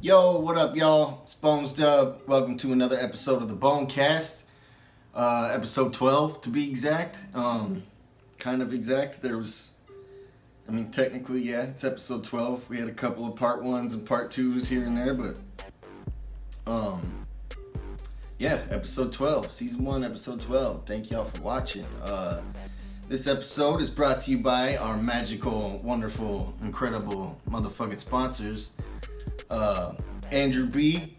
Yo, what up, y'all? It's Bonez Dubb. Welcome to another episode of the Bonecast. Episode 12, to be exact. Kind of exact. Technically, yeah, it's episode 12. We had a couple of part 1s and part 2s here and there, but, yeah, episode 12. Season 1, episode 12. Thank y'all for watching. This episode is brought to you by our magical, wonderful, incredible motherfucking sponsors. Andrew B,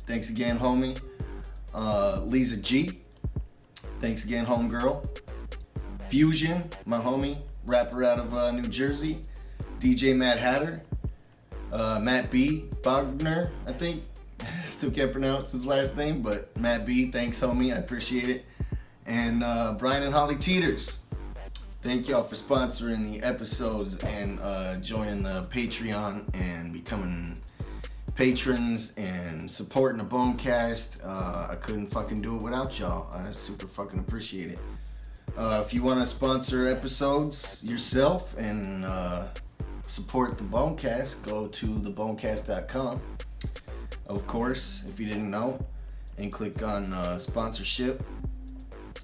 thanks again, homie. Lisa G, thanks again, homegirl. Fusion, my homie, rapper out of New Jersey. DJ Mad Hatter. Matt B, Bogner, I think. Still can't pronounce his last name, but Matt B, thanks, homie, I appreciate it. And Brian and Holly Teeters. Thank y'all for sponsoring the episodes and joining the Patreon and becoming patrons and supporting the Bonecast. I couldn't fucking do it without y'all. I super fucking appreciate it. If you want to sponsor episodes yourself and support the Bonecast, go to thebonecast.com. Of course, if you didn't know, and click on sponsorship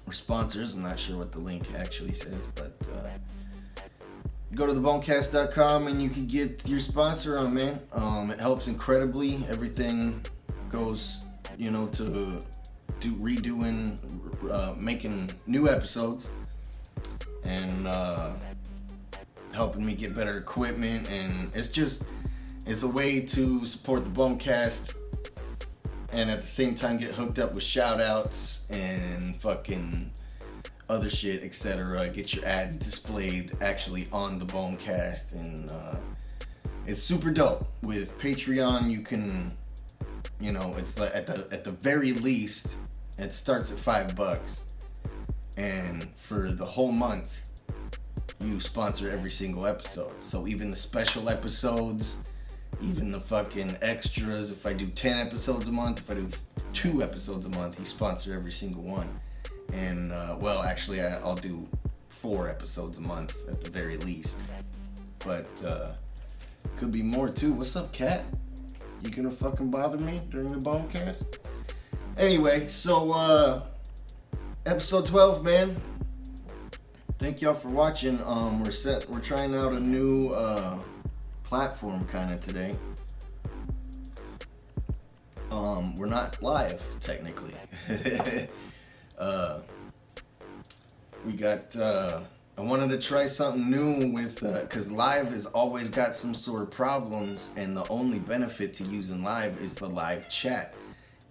or sponsors. I'm not sure what the link actually says, but go to thebonecast.com and you can get your sponsor on, man. It helps incredibly. Everything goes, to redoing, making new episodes and helping me get better equipment. And it's a way to support the Bonecast and at the same time get hooked up with shout outs and fucking other shit, etc. Get your ads displayed actually on the Bonecast, and it's super dope. With Patreon, you can, it's like at the very least, it starts at $5, and for the whole month, you sponsor every single episode. So even the special episodes, even the fucking extras. If I do 10 episodes a month, if I do 2 episodes a month, you sponsor every single one. And, actually, I'll do 4 episodes a month at the very least. But, could be more, too. What's up, cat? You gonna fucking bother me during the Bonecast? Anyway, so, episode 12, man. Thank y'all for watching. We're trying out a new, platform kind of today. We're not live, technically. I wanted to try something new with, cause live has always got some sort of problems, and the only benefit to using live is the live chat.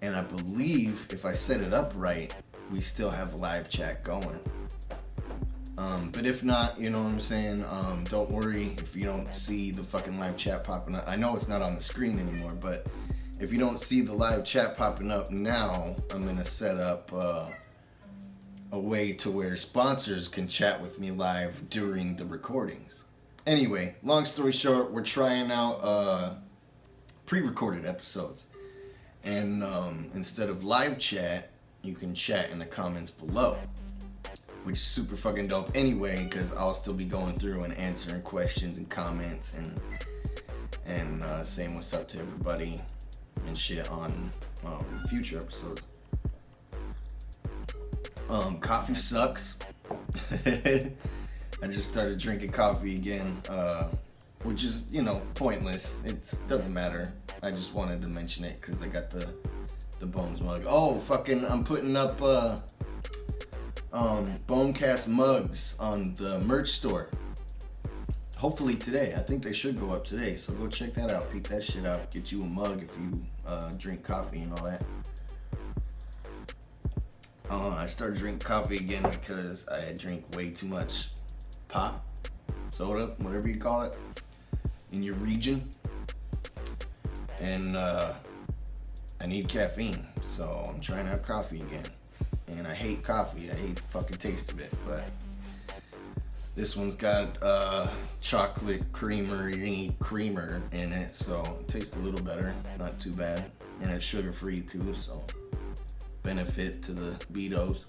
And I believe if I set it up right, we still have live chat going. But if not, you know what I'm saying, don't worry if you don't see the fucking live chat popping up. I know it's not on the screen anymore, but if you don't see the live chat popping up now, I'm going to set up a way to where sponsors can chat with me live during the recordings. Anyway, long story short, we're trying out pre-recorded episodes. And instead of live chat, you can chat in the comments below, which is super fucking dope anyway, because I'll still be going through and answering questions and comments and saying what's up to everybody and shit on future episodes. Coffee sucks. I just started drinking coffee again, which is, pointless. It doesn't matter. I just wanted to mention it because I got the Bones mug. Oh, fucking, I'm putting up Bonecast mugs on the merch store. Hopefully today. I think they should go up today, so go check that out. Pick that shit out. Get you a mug if you drink coffee and all that. I started drinking coffee again because I drink way too much pop, soda, whatever you call it, in your region. And I need caffeine, so I'm trying to have coffee again. And I hate coffee. I hate the fucking taste of it, but this one's got chocolate creamer in it, so it tastes a little better. Not too bad. And it's sugar-free too, so benefit to the Betos.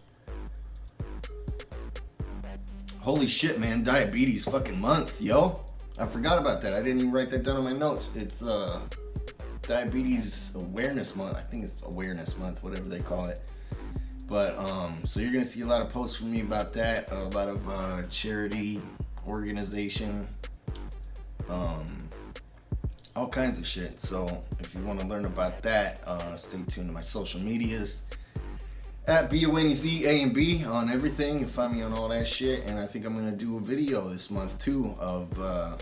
Holy shit, man, diabetes fucking month, yo. I forgot about that. I didn't even write that down in my notes. It's Diabetes Awareness Month. I think it's Awareness Month, whatever they call it. But so you're gonna see a lot of posts from me about that. A lot of charity, organization, all kinds of shit. So if you want to learn about that, stay tuned to my social medias at Bonez AMB on everything. You find me on all that shit. And I think I'm gonna do a video this month too of a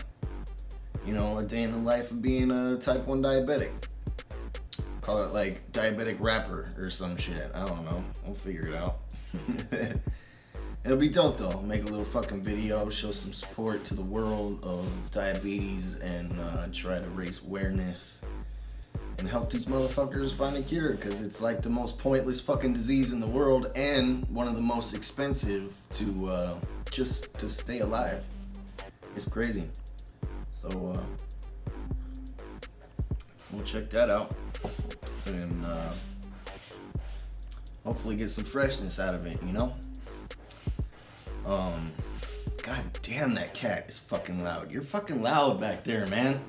day in the life of being a type 1 diabetic. Call it like diabetic rapper or some shit. I don't know. We'll figure it out. It'll be dope though. Make a little fucking video, show some support to the world of diabetes, and try to raise awareness and help these motherfuckers find a cure, because it's like the most pointless fucking disease in the world and one of the most expensive to just to stay alive. It's crazy. So we'll check that out and hopefully get some freshness out of it, you know? God damn, that cat is fucking loud. You're fucking loud back there, man.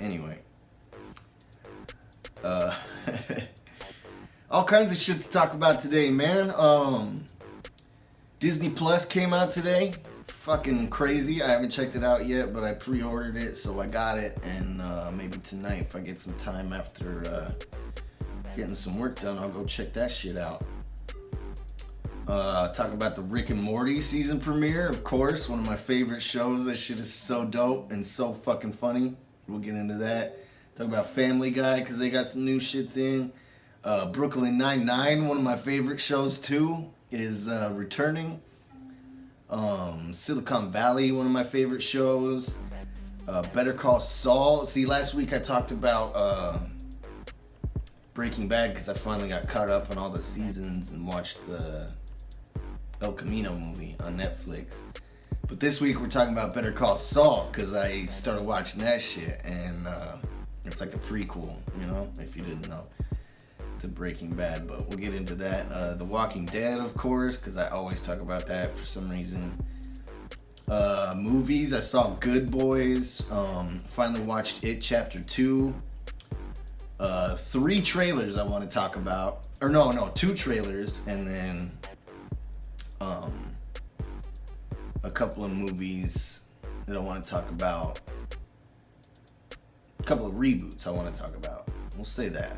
Anyway. All kinds of shit to talk about today, man. Disney Plus came out today. Fucking crazy. I haven't checked it out yet, but I pre-ordered it, so I got it. And maybe tonight, if I get some time after getting some work done, I'll go check that shit out. Talk about the Rick and Morty season premiere, of course. One of my favorite shows. That shit is so dope and so fucking funny. We'll get into that. Talk about Family Guy, because they got some new shits in. Brooklyn Nine-Nine, one of my favorite shows too, is returning. Silicon Valley, one of my favorite shows. Better Call Saul. See, last week I talked about Breaking Bad, because I finally got caught up on all the seasons and watched the El Camino movie on Netflix. But this week we're talking about Better Call Saul, because I started watching that shit, and it's like a prequel, you know, if you didn't know, to Breaking Bad. But we'll get into that. The Walking Dead, of course, because I always talk about that for some reason. Movies, I saw Good Boys. Finally watched It Chapter 2. 3 trailers I want to talk about. Or no, 2 trailers, and then a couple of movies that I want to talk about. A couple of reboots I want to talk about. We'll say that.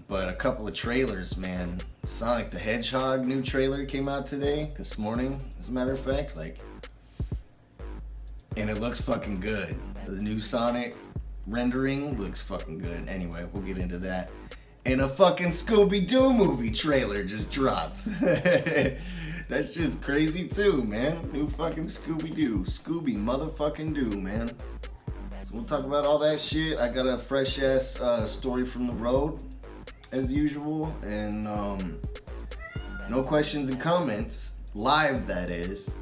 But a couple of trailers, man. Sonic the Hedgehog new trailer came out this morning, as a matter of fact. And it looks fucking good. The new Sonic rendering looks fucking good. Anyway, we'll get into that. And a fucking Scooby Doo movie trailer just dropped. That shit's crazy too, man. New fucking Scooby Doo. Scooby motherfucking Doo, man. So we'll talk about all that shit. I got a fresh ass story from the road, as usual. And no questions and comments. Live, that is.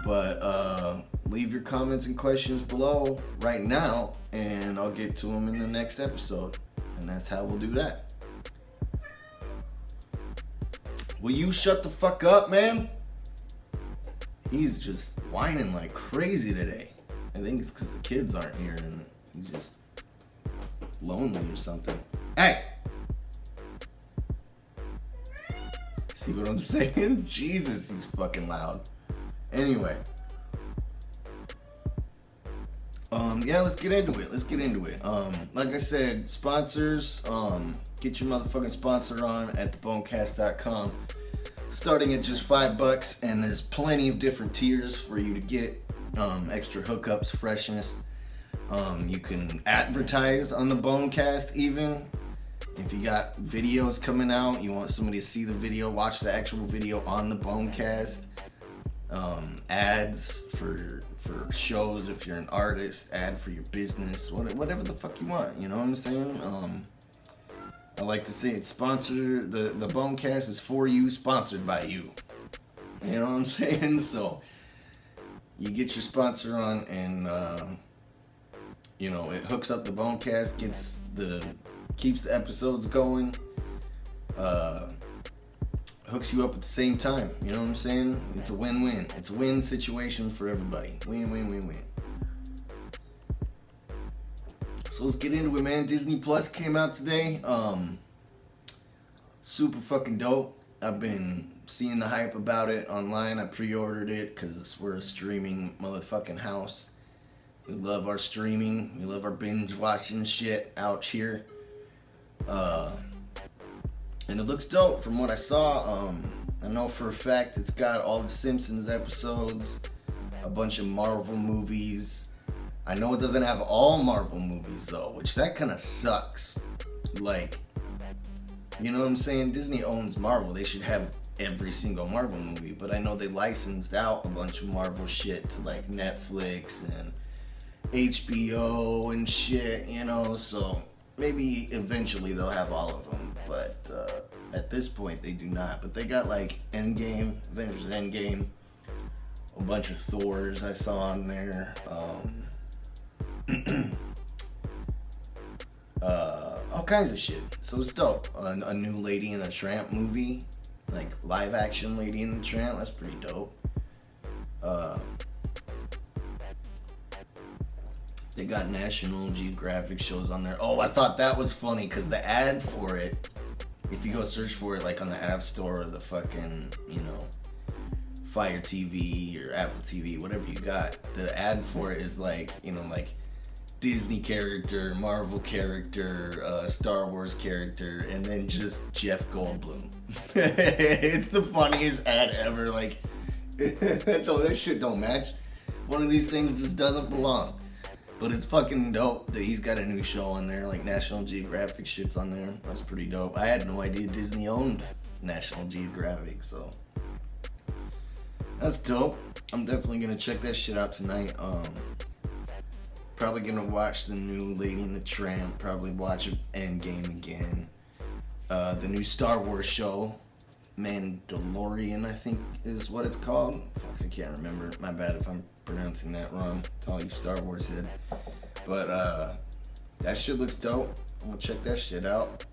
But leave your comments and questions below right now, and I'll get to them in the next episode. And that's how we'll do that. Will you shut the fuck up, man? He's just whining like crazy today. I think it's because the kids aren't here and he's just lonely or something. Hey! See what I'm saying? Jesus, he's fucking loud. Anyway. Yeah, let's get into it. Like I said, sponsors, get your motherfucking sponsor on at thebonecast.com. Starting at just $5, and there's plenty of different tiers for you to get extra hookups, freshness. You can advertise on the Bonecast even. If you got videos coming out, you want somebody to see the video, watch the actual video on the Bonecast. Ads for shows if you're an artist, ad for your business, whatever the fuck you want, you know what I'm saying? I like to say it's sponsored, the Bonecast is for you, sponsored by you. You know what I'm saying? So you get your sponsor on, and it hooks up the Bonecast, keeps the episodes going, hooks you up at the same time. You know what I'm saying? It's a win-win. It's a win situation for everybody. Win, win, win, win. So let's get into it, man. Disney Plus came out today. Super fucking dope. I've been seeing the hype about it online. I pre-ordered it because we're a streaming motherfucking house. We love our streaming. We love our binge watching shit out here. And it looks dope from what I saw. I know for a fact it's got all the Simpsons episodes, a bunch of Marvel movies. I know it doesn't have all Marvel movies though, which that kind of sucks. Like, you know what I'm saying? Disney owns Marvel. They should have every single Marvel movie. But I know they licensed out a bunch of Marvel shit to like Netflix and HBO and shit, you know, so maybe eventually they'll have all of them, but at this point they do not. But they got like Endgame, Avengers Endgame, a bunch of Thors I saw on there, all kinds of shit. So it's dope. A new Lady and the Tramp movie, like live action Lady and the Tramp, that's pretty dope. They got National Geographic shows on there. Oh, I thought that was funny because the ad for it, if you go search for it like on the App Store or the fucking, you know, Fire TV or Apple TV, whatever you got, the ad for it is like, you know, like Disney character, Marvel character, Star Wars character, and then just Jeff Goldblum. It's the funniest ad ever. Like, that shit don't match. One of these things just doesn't belong. But it's fucking dope that he's got a new show on there, like National Geographic shit's on there. That's pretty dope. I had no idea Disney owned National Geographic, so that's dope. I'm definitely gonna check that shit out tonight. Probably gonna watch the new Lady and the Tramp, probably watch Endgame again. The new Star Wars show, Mandalorian, I think is what it's called. Fuck, I can't remember. My bad if I'm pronouncing that wrong to all you Star Wars heads. But that shit looks dope. I'm gonna check that shit out.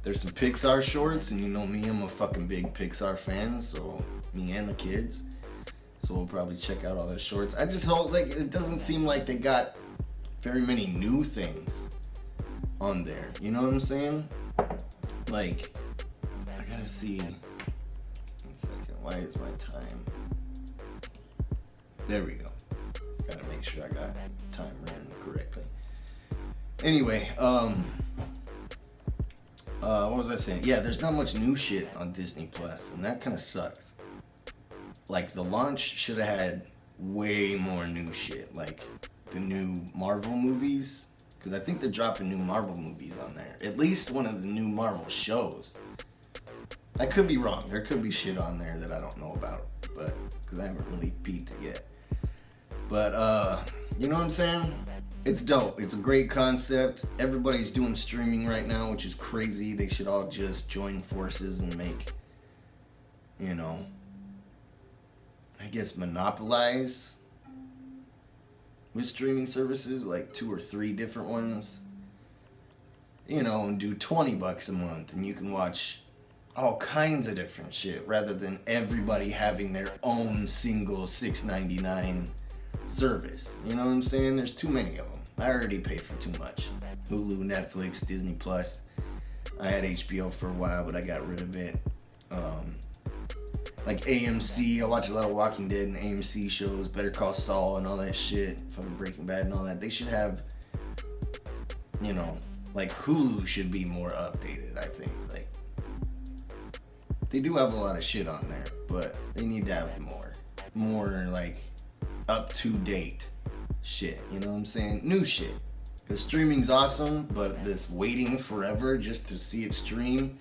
There's some Pixar shorts, and you know me, I'm a fucking big Pixar fan, so me and the kids. So we'll probably check out all those shorts. I just hope, like, it doesn't seem like they got very many new things on there. You know what I'm saying? Like, I gotta see. 1 second. Why is my time? There we go. Gotta make sure I got time running correctly. Anyway, what was I saying? Yeah, there's not much new shit on Disney Plus, and that kind of sucks. Like, the launch should have had way more new shit, like the new Marvel movies, because I think they're dropping new Marvel movies on there. At least one of the new Marvel shows. I could be wrong. There could be shit on there that I don't know about, but because I haven't really peeped it yet. But, you know what I'm saying? It's dope. It's a great concept. Everybody's doing streaming right now, which is crazy. They should all just join forces and make, you know, I guess monopolize with streaming services, like 2 or 3 different ones. You know, and do $20 a month, and you can watch all kinds of different shit rather than everybody having their own single $6.99 service. You know what I'm saying? There's too many of them. I already pay for too much. Hulu, Netflix, Disney Plus. I had HBO for a while, but I got rid of it. Like AMC, I watch a lot of Walking Dead and AMC shows, Better Call Saul and all that shit, fucking Breaking Bad and all that. They should have, you know, like Hulu should be more updated, I think. Like, they do have a lot of shit on there, but they need to have more like up-to-date shit, you know what I'm saying? New shit. Because streaming's awesome, but this waiting forever just to see it stream,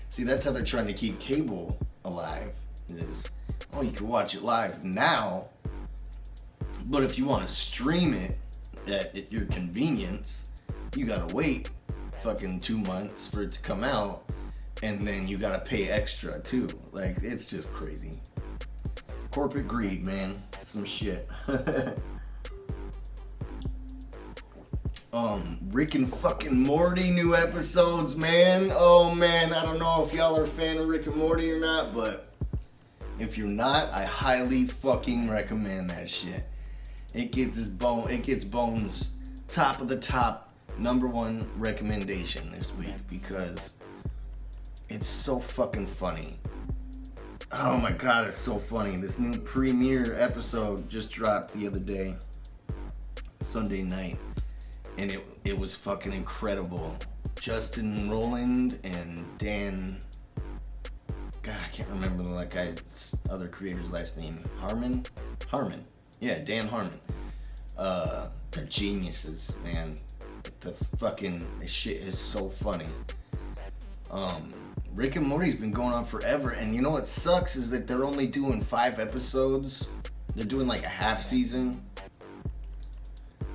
see, that's how they're trying to keep cable alive, is, oh, you can watch it live now, but if you want to stream it at your convenience, you gotta wait fucking 2 months for it to come out, and then you gotta pay extra too. Like, it's just crazy. Corporate greed, man. Some shit. Rick and fucking Morty new episodes, man. Oh man, I don't know if y'all are a fan of Rick and Morty or not, but if you're not, I highly fucking recommend that shit. It gets Bonez top of the top number one recommendation this week because it's so fucking funny. Oh my god, it's so funny. This new premiere episode just dropped the other day, Sunday night, and it was fucking incredible. Justin Roiland and Dan, God, I can't remember that guy's other creator's last name. Harmon? Yeah, Dan Harmon. They're geniuses, man. This shit is so funny. Rick and Morty's been going on forever, and you know what sucks is that they're only doing 5 episodes. They're doing like a half season.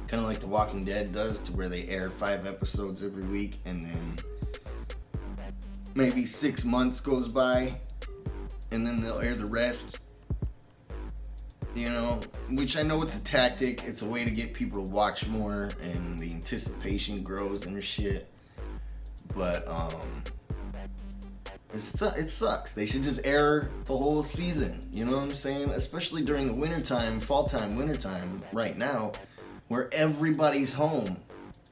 Kind of like The Walking Dead does, to where they air 5 episodes every week, and then maybe 6 months goes by, and then they'll air the rest. You know, which I know it's a tactic. It's a way to get people to watch more, and the anticipation grows and shit. But it sucks. They should just air the whole season. You know what I'm saying? Especially during the wintertime, fall time, wintertime, right now, where everybody's home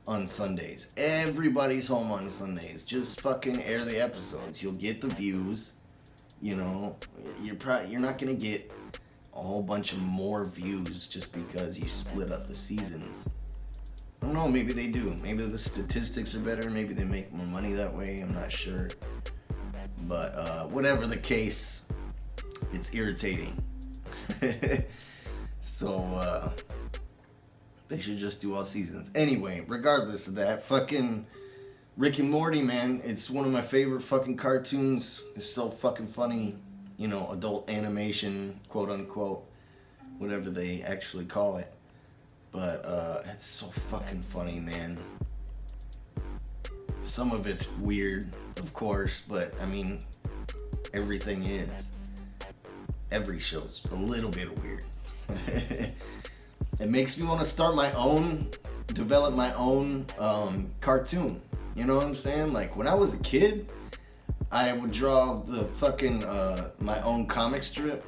on Sundays. Everybody's home on Sundays. Just fucking air the episodes. You'll get the views. You know, you're not gonna get a whole bunch of more views just because you split up the seasons. I don't know, maybe they do. Maybe the statistics are better. Maybe they make more money that way. I'm not sure. But whatever the case, it's irritating. So they should just do all seasons. Anyway, regardless of that, fucking Rick and Morty, man, it's one of my favorite fucking cartoons. It's so fucking funny. You know, adult animation, quote unquote, whatever they actually call it. But it's so fucking funny, man. Some of it's weird, of course, but I mean, everything is. Every show's a little bit weird. It makes me want to start my own, develop my own cartoon. You know what I'm saying? Like when I was a kid, I would draw the fucking my own comic strip,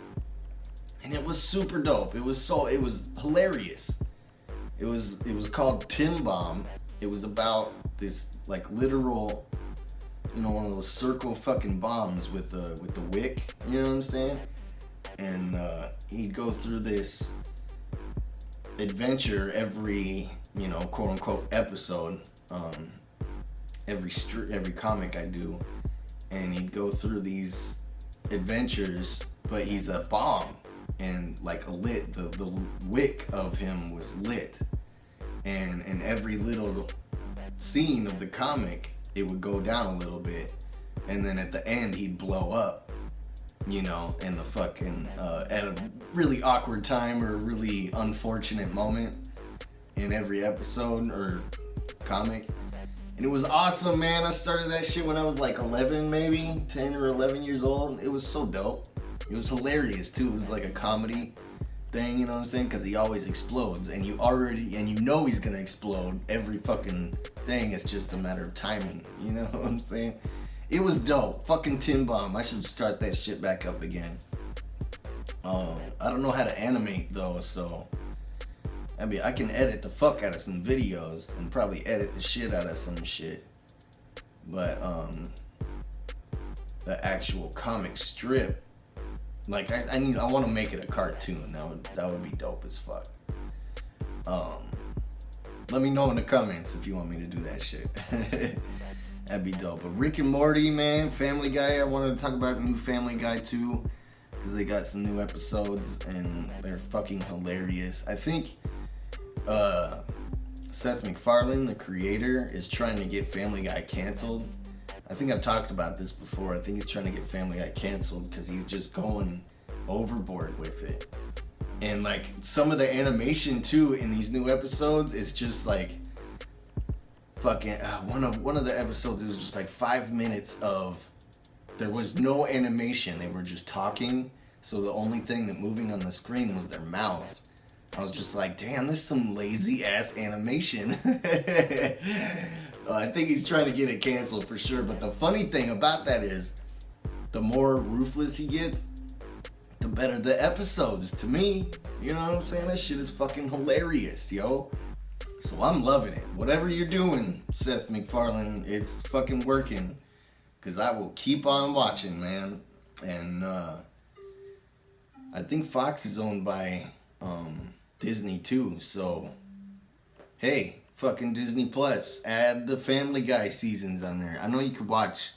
and it was super dope. It was hilarious. It was called Tim Bomb. It was about this like literal, you know, one of those circle fucking bombs with the wick. You know what I'm saying? And he'd go through this adventure every, you know, quote unquote episode. Every comic I do. And he'd go through these adventures, but he's a bomb, and like the wick of him was lit, and in every little scene of the comic, it would go down a little bit, and then at the end he'd blow up, you know, in the fucking at a really awkward time or a really unfortunate moment in every episode or comic. And it was awesome, man. I started that shit when I was like 11, maybe 10 or 11 years old. It was so dope. It was hilarious too. It was like a comedy thing, you know what I'm saying? Because he always explodes, and you know he's gonna explode every fucking thing. It's just a matter of timing. You know what I'm saying? It was dope. Fucking Tim Bomb. I should start that shit back up again. I don't know how to animate though, so. I mean, I can edit the fuck out of some videos and probably edit the shit out of some shit. But, the actual comic strip, like, I want to make it a cartoon. That would be dope as fuck. Let me know in the comments if you want me to do that shit. That'd be dope. But Rick and Morty, man, Family Guy, I wanted to talk about the new Family Guy too, because they got some new episodes and they're fucking hilarious. I think Seth MacFarlane, the creator, is trying to get Family Guy canceled. I think I've talked about this before. I think he's trying to get Family Guy canceled because he's just going overboard with it. And like some of the animation too in these new episodes is just like fucking one of the episodes, it was just like 5 minutes of, there was no animation. They were just talking, so the only thing that moving on the screen was their mouths. I was just like, damn, there's some lazy ass animation. I think he's trying to get it canceled for sure. But the funny thing about that is, the more ruthless he gets, the better the episodes to me. You know what I'm saying? That shit is fucking hilarious, yo. So I'm loving it. Whatever you're doing, Seth MacFarlane, it's fucking working. Because I will keep on watching, man. And I think Fox is owned by Disney too. So, hey, fucking Disney Plus. Add the Family Guy seasons on there. I know you could watch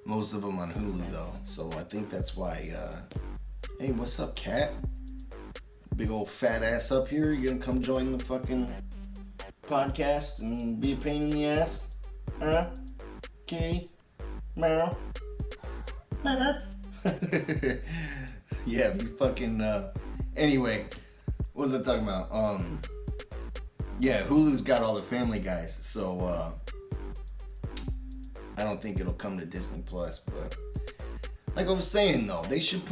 most of them on Hulu though. So I think that's why. Hey, what's up, cat? Big old fat ass up here. You gonna come join the fucking podcast and be a pain in the ass? Huh? Kitty? Meow? Yeah, you fucking, anyway, what was I talking about? Yeah, Hulu's got all the Family Guys, so, I don't think it'll come to Disney Plus, but, like I was saying, though, they should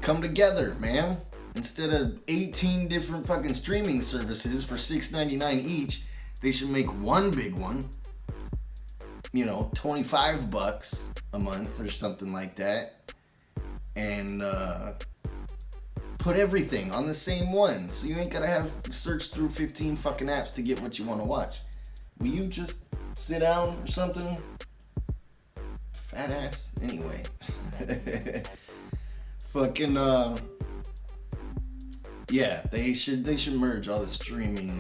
come together, man. Instead of 18 different fucking streaming services for $6.99 each, they should make one big one. You know, $25 a month or something like that. And put everything on the same one. So you ain't gotta have search through 15 fucking apps to get what you want to watch. Will you just sit down or something? Fat ass. Anyway. Fucking yeah, they should merge all the streaming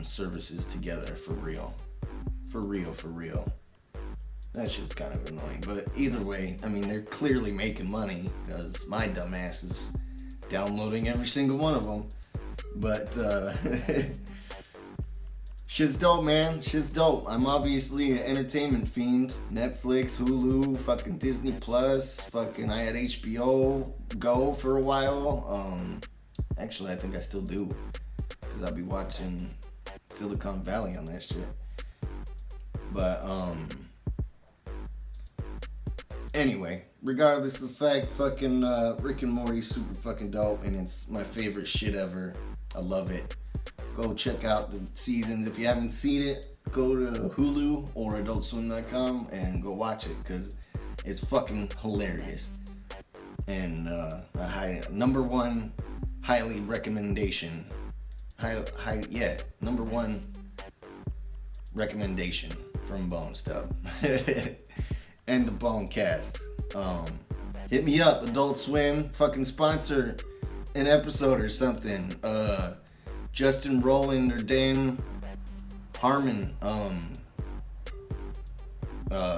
services together for real. For real. That shit's kind of annoying, but either way, I mean, they're clearly making money because my dumbass is downloading every single one of them. But shit's dope, man. Shit's dope. I'm obviously an entertainment fiend. Netflix, Hulu, fucking Disney Plus, fucking I had HBO Go for a while. Actually, I think I still do because I'll be watching Silicon Valley on that shit. But anyway, regardless of the fact, fucking Rick and Morty's super fucking dope, and it's my favorite shit ever. I love it. Go check out the seasons. If you haven't seen it, go to Hulu or AdultSwim.com and go watch it because it's fucking hilarious. And number one highly recommendation. Number one recommendation from Bonez Dubb and the Bonecast. Hit me up, Adult Swim, fucking sponsor an episode or something. Justin Rowland or Dan Harmon,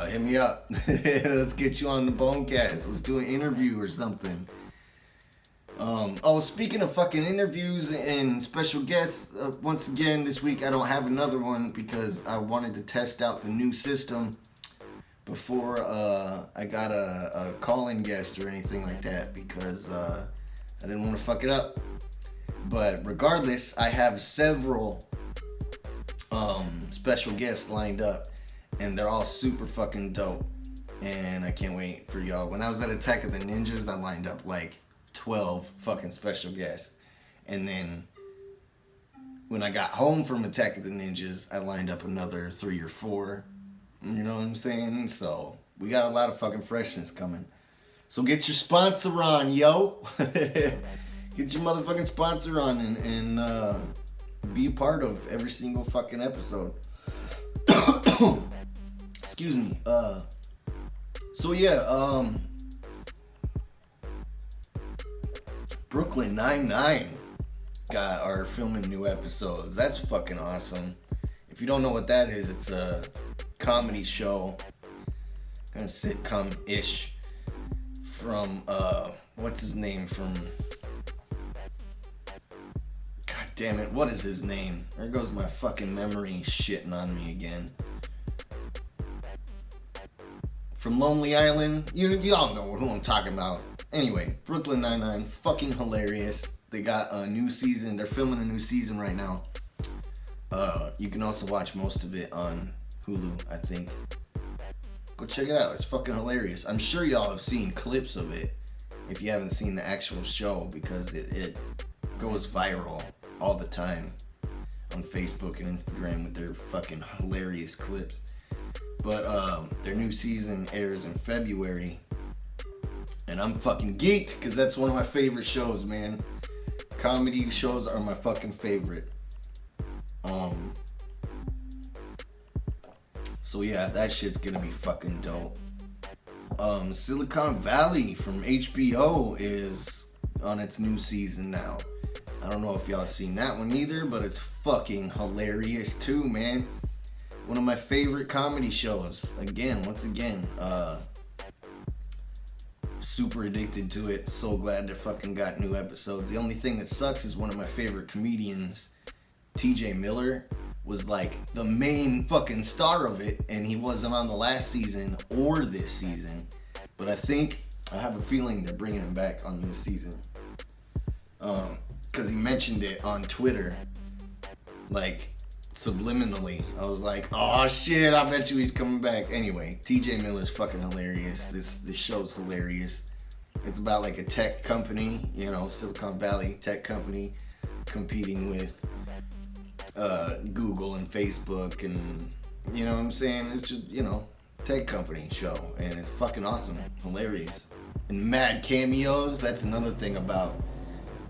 hit me up. Let's get you on the Bonecast. Let's do an interview or something. Speaking of fucking interviews and special guests, once again this week I don't have another one because I wanted to test out the new system before I got a call-in guest or anything like that because I didn't want to fuck it up. But regardless, I have several special guests lined up, and they're all super fucking dope. And I can't wait for y'all. When I was at Attack of the Ninjas, I lined up like 12 fucking special guests. And then when I got home from Attack of the Ninjas, I lined up another 3 or 4. You know what I'm saying? So we got a lot of fucking freshness coming. So get your sponsor on, yo. Get your motherfucking sponsor on and be a part of every single fucking episode. Excuse me. So yeah, Brooklyn Nine-Nine are filming new episodes. That's fucking awesome. If you don't know what that is, it's a comedy show, kind of sitcom-ish from, what's his name from... Damn it, what is his name? There goes my fucking memory shitting on me again. From Lonely Island. You all know who I'm talking about. Anyway, Brooklyn Nine-Nine, fucking hilarious. They got a new season. They're filming a new season right now. You can also watch most of it on Hulu, I think. Go check it out. It's fucking hilarious. I'm sure y'all have seen clips of it if you haven't seen the actual show because it goes viral all the time on Facebook and Instagram with their fucking hilarious clips. But their new season airs in February, and I'm fucking geeked because that's one of my favorite shows, man. Comedy shows are my fucking favorite. So yeah, that shit's gonna be fucking dope. Silicon Valley from HBO is on its new season now. I don't know if y'all seen that one either, but it's fucking hilarious too, man. One of my favorite comedy shows. Once again, super addicted to it. So glad they fucking got new episodes. The only thing that sucks is one of my favorite comedians, TJ Miller, was like the main fucking star of it, and he wasn't on the last season or this season. But I have a feeling they're bringing him back on this season. Because he mentioned it on Twitter, like subliminally. I was like, oh shit, I bet you he's coming back. Anyway, TJ Miller's fucking hilarious. This show's hilarious. It's about like a tech company, Silicon Valley tech company competing with Google and Facebook, and you know what I'm saying? It's just, tech company show, and it's fucking awesome, hilarious, and mad cameos. That's another thing about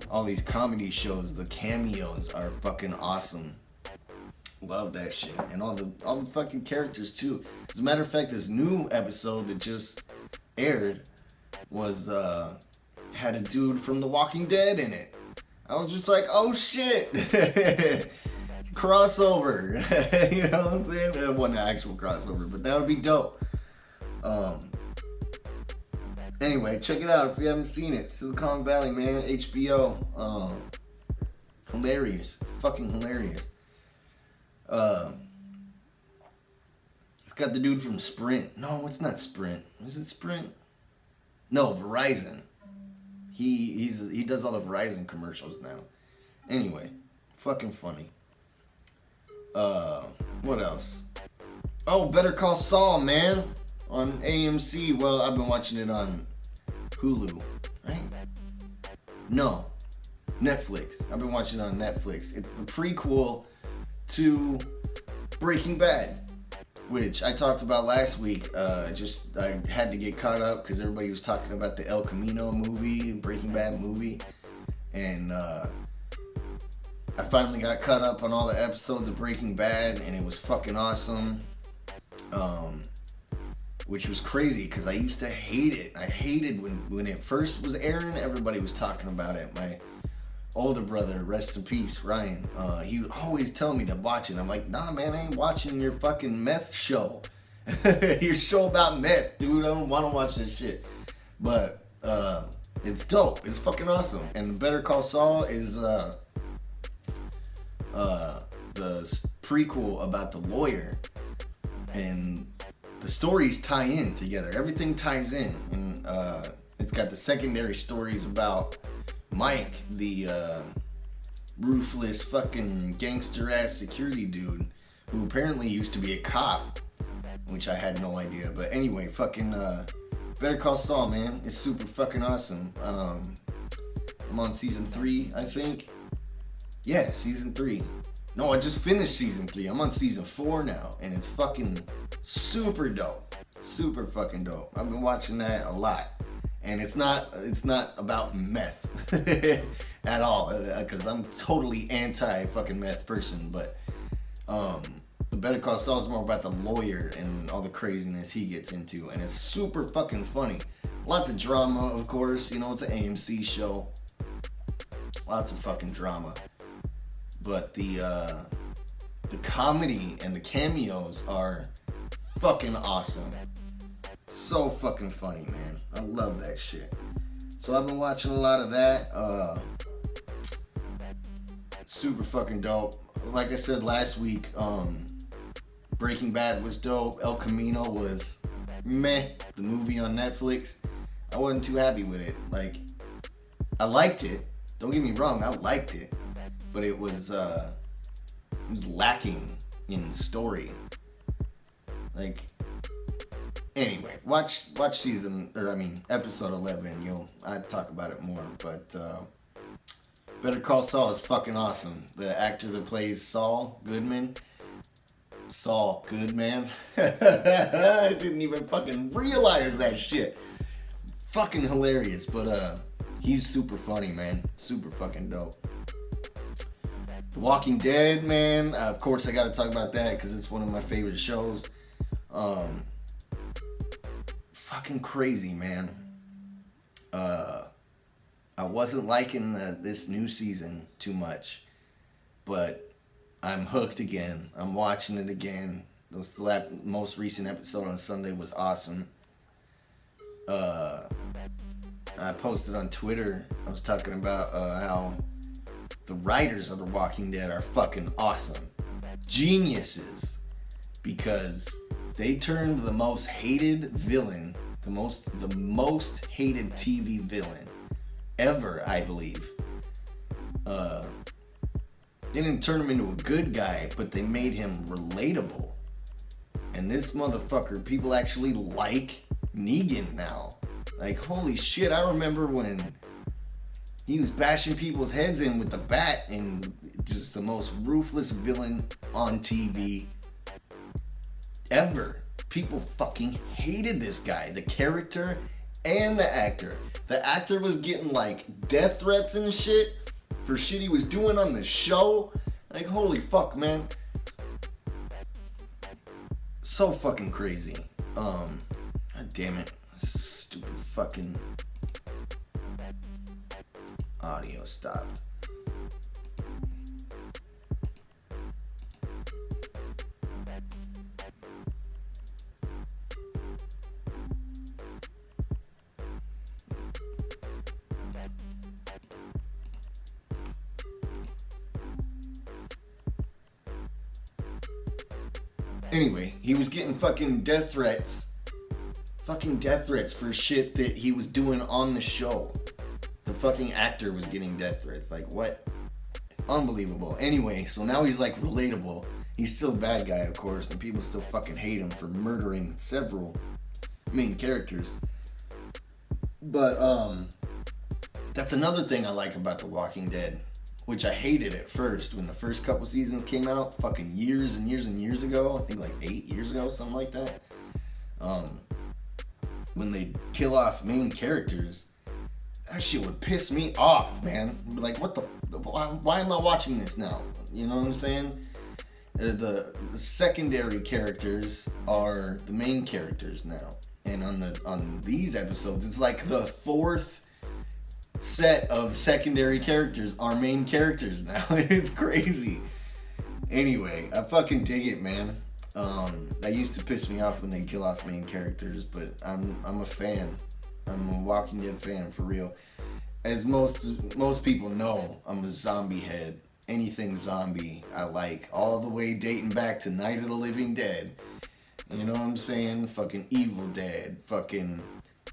all these comedy shows. The cameos are fucking awesome. Love that shit, and all the fucking characters too. As a matter of fact, this new episode that just aired was had a dude from The Walking Dead in it. I was just like, oh shit. Crossover. You know what I'm saying? It wasn't an actual crossover, but that would be dope. Anyway, check it out if you haven't seen it. Silicon Valley, man. HBO. Hilarious. Fucking hilarious. It's got the dude from Sprint. No, it's not Sprint. Is it Sprint? No, Verizon. He does all the Verizon commercials now. Anyway, fucking funny. What else? Oh, Better Call Saul, man, on AMC. Well, I've been watching it on Hulu, right? No, Netflix. I've been watching it on Netflix. It's the prequel to Breaking Bad, which I talked about last week. I had to get caught up because everybody was talking about the El Camino movie, Breaking Bad movie, and I finally got caught up on all the episodes of Breaking Bad, and it was fucking awesome. Which was crazy because I used to hate it. I hated when it first was airing. Everybody was talking about it. My older brother, rest in peace, Ryan, he would always tell me to watch it. I'm like, nah, man, I ain't watching your fucking meth show. Your show about meth, dude. I don't want to watch this shit. But it's dope. It's fucking awesome. And Better Call Saul is the prequel about the lawyer, and the stories tie in together. Everything ties in, and it's got the secondary stories about Mike, the ruthless fucking gangster ass security dude who apparently used to be a cop, which I had no idea. But anyway, fucking Better Call Saul, man, it's super fucking awesome. I'm on season 3, I think. Yeah, season 3. No, I just finished season 3. I'm on season 4 now, and it's fucking super dope. Super fucking dope. I've been watching that a lot. And it's not about meth at all, because I'm totally anti fucking meth person. But the Better Call Saul is more about the lawyer and all the craziness he gets into, and it's super fucking funny. Lots of drama, of course. It's an AMC show. Lots of fucking drama. But the comedy and the cameos are fucking awesome. So fucking funny, man. I love that shit. So I've been watching a lot of that. Super fucking dope. Like I said last week, Breaking Bad was dope. El Camino was meh. The movie on Netflix, I wasn't too happy with it. Like, I liked it. Don't get me wrong, I liked it. But it was lacking in story. Like, anyway, watch episode 11. I'd talk about it more. But Better Call Saul is fucking awesome. The actor that plays Saul Goodman. Saul Goodman. I didn't even fucking realize that shit. Fucking hilarious. But He's super funny, man. Super fucking dope. The Walking Dead, man. Of course, I got to talk about that because it's one of my favorite shows. Fucking crazy, man. I wasn't liking this new season too much, but I'm hooked again. I'm watching it again. The most recent episode on Sunday was awesome. I posted on Twitter. I was talking about how the writers of The Walking Dead are fucking awesome. Geniuses. Because they turned the most hated villain, the most hated TV villain ever, I believe. They didn't turn him into a good guy, but they made him relatable. And this motherfucker, people actually like Negan now. Like, holy shit, I remember when he was bashing people's heads in with the bat and just the most ruthless villain on TV ever. People fucking hated this guy, the character and the actor. The actor was getting like death threats and shit for shit he was doing on the show. Like, holy fuck, man. So fucking crazy. God damn it. Stupid fucking audio stopped. Anyway, he was getting fucking death threats. Fucking death threats for shit that he was doing on the show. The fucking actor was getting death threats. Like, what? Unbelievable. Anyway, so now he's like relatable. He's still a bad guy, of course, and people still fucking hate him for murdering several main characters. But, that's another thing I like about The Walking Dead, which I hated at first when the first couple seasons came out, fucking years and years and years ago. I think like 8 years ago, something like that. When they kill off main characters, that shit would piss me off, man. Like, what the? Why am I watching this now? You know what I'm saying? The secondary characters are the main characters now, and on these episodes, it's like the fourth set of secondary characters are main characters now. It's crazy. Anyway, I fucking dig it, man. That used to piss me off when they kill off main characters, but I'm a fan. I'm a Walking Dead fan for real. As most people know, I'm a zombie head. Anything zombie I like, all the way dating back to Night of the Living Dead. You know what I'm saying? Fucking Evil Dead. Fucking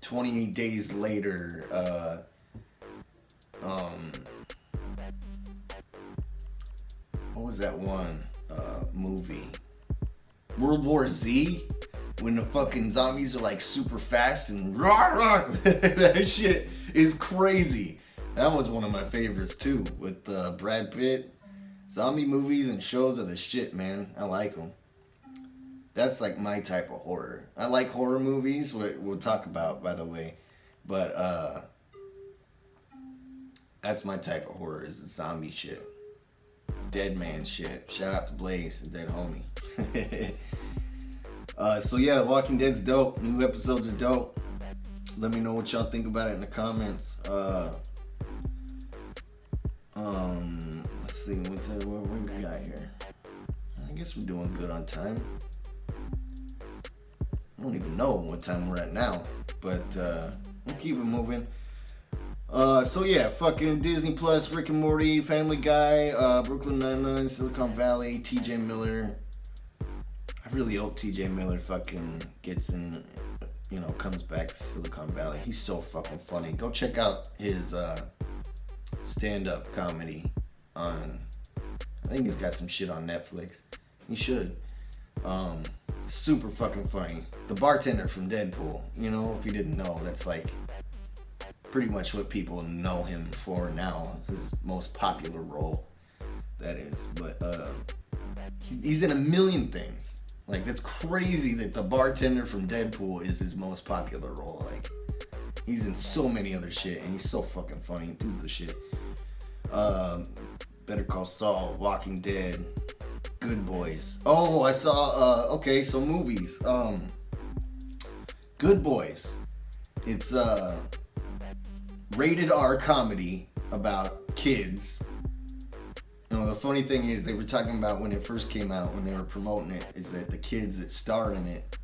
28 Days Later. What was that one movie? World War Z? When the fucking zombies are like super fast and rah, rah. That shit is crazy. That was one of my favorites too, with Brad Pitt. Zombie movies and shows are the shit, man. I like them. That's like my type of horror. I like horror movies, we'll talk about, by the way. But that's my type of horror, is the zombie shit. Dead man shit. Shout out to Blaze, the dead homie. So yeah, The Walking Dead's dope. New episodes are dope. Let me know what y'all think about it in the comments. Let's see, what we got here? I guess we're doing good on time. I don't even know what time we're at now, but we'll keep it moving. So yeah, fucking Disney Plus, Rick and Morty, Family Guy, Brooklyn Nine-Nine, Silicon Valley, TJ Miller. I really hope TJ Miller fucking gets in, comes back to Silicon Valley. He's so fucking funny. Go check out his stand-up comedy on, I think he's got some shit on Netflix. You should. Super fucking funny. The bartender from Deadpool, if you didn't know, that's like pretty much what people know him for now. It's his most popular role, that is. But he's in a million things. Like, that's crazy that the bartender from Deadpool is his most popular role. Like, He's in so many other shit, and he's so fucking funny. Dude's the shit. Better Call Saul, Walking Dead, Good Boys. Oh, I saw, okay, so movies. Good Boys. It's a rated R comedy about kids. You know, the funny thing is, they were talking about when it first came out, when they were promoting it, is that the kids that star in it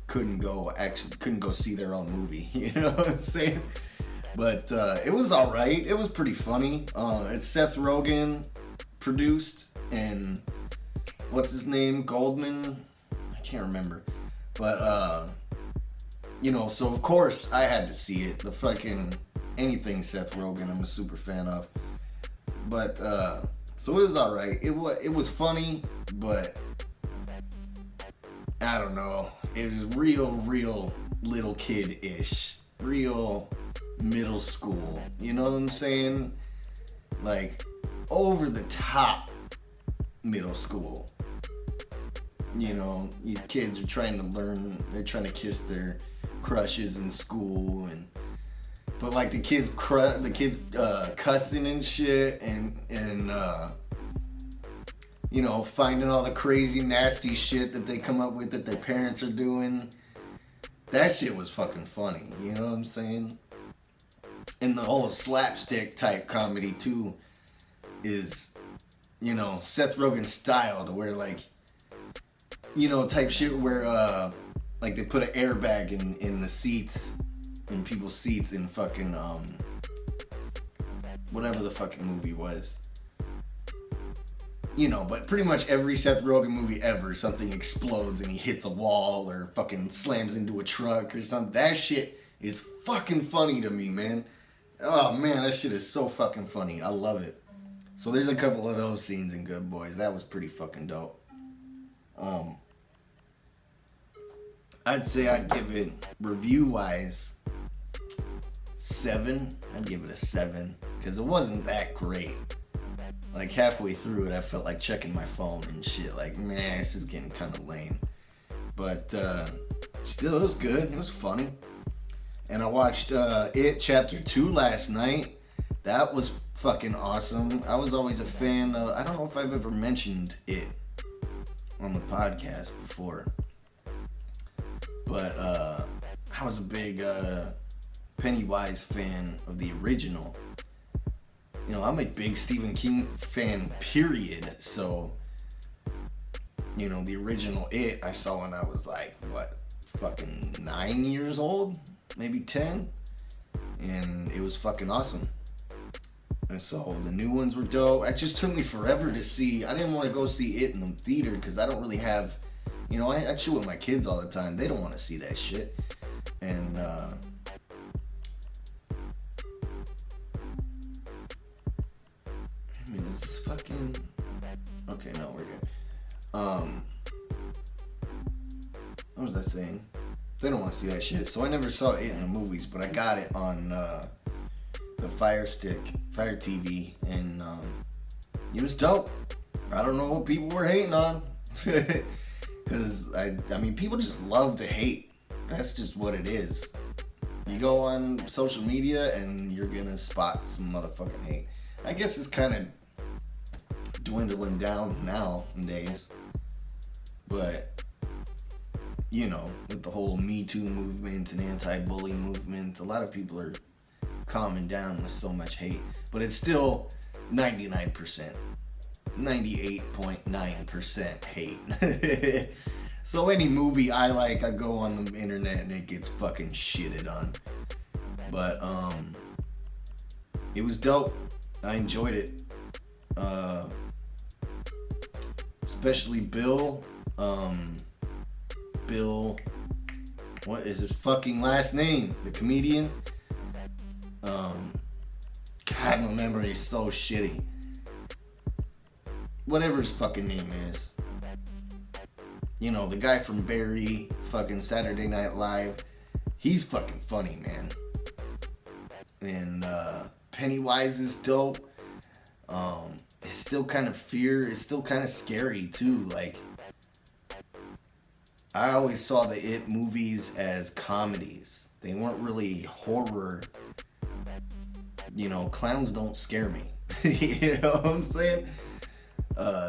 couldn't go see their own movie. You know what I'm saying? But it was all right. It was pretty funny. It's Seth Rogen produced, and what's his name? Goldman? I can't remember. But you know, so of course I had to see it. The fucking anything Seth Rogen, I'm a super fan of. But so it was all right. It was funny, but I don't know. It was real little kid-ish. Real middle school. You know what I'm saying? Like, over the top middle school. You know, these kids are trying to learn, they're trying to kiss their crushes in school, but like the kids cussing and shit, and you know, finding all the crazy nasty shit that they come up with that their parents are doing. That shit was fucking funny, you know what I'm saying? And the whole slapstick type comedy too is, you know, Seth Rogen style, to where, like, you know, type shit where like they put an airbag in the seats, in people's seats in fucking whatever the fucking movie was. You know, but pretty much every Seth Rogen movie ever, something explodes and he hits a wall or fucking slams into a truck or something. That shit is fucking funny to me, man. Oh man, that shit is so fucking funny. I love it. So there's a couple of those scenes in Good Boys. That was pretty fucking dope. I'd say I'd give it, review-wise, 7. I'd give it a 7, because it wasn't that great. Like, halfway through it, I felt like checking my phone and shit. Like, man, this is getting kind of lame. But still, it was good. It was funny. And I watched It Chapter 2 last night. That was fucking awesome. I was always a fan of, I don't know if I've ever mentioned It on the podcast before. But I was a big Pennywise fan of the original. You know, I'm a big Stephen King fan, period. So, you know, the original It I saw when I was like, what, fucking 9 years old? Maybe 10? And it was fucking awesome. And so the new ones were dope. It just took me forever to see. I didn't want to go see It in the theater because I don't really have, you know, I chill with my kids all the time. They don't want to see that shit. And I mean, is this fucking, okay, no, we're good. What was I saying? They don't want to see that shit. So I never saw It in the movies, but I got it on the Fire TV, and it was dope. I don't know what people were hating on. Because, I mean, people just love to hate. That's just what it is. You go on social media and you're gonna spot some motherfucking hate. I guess it's kind of dwindling down nowadays. But, you know, with the whole Me Too movement and anti-bully movement, a lot of people are calming down with so much hate. But it's still 99%. 98.9% hate. So any movie I like, I go on the internet and it gets fucking shitted on. But it was dope. I enjoyed it. Especially Bill. Bill, what is his fucking last name? The comedian. God, my memory is so shitty. Whatever his fucking name is. You know, the guy from Barry, fucking Saturday Night Live. He's fucking funny, man. And Pennywise is dope. It's still kind of it's still kind of scary too. Like, I always saw the It movies as comedies. They weren't really horror. You know, clowns don't scare me. You know what I'm saying?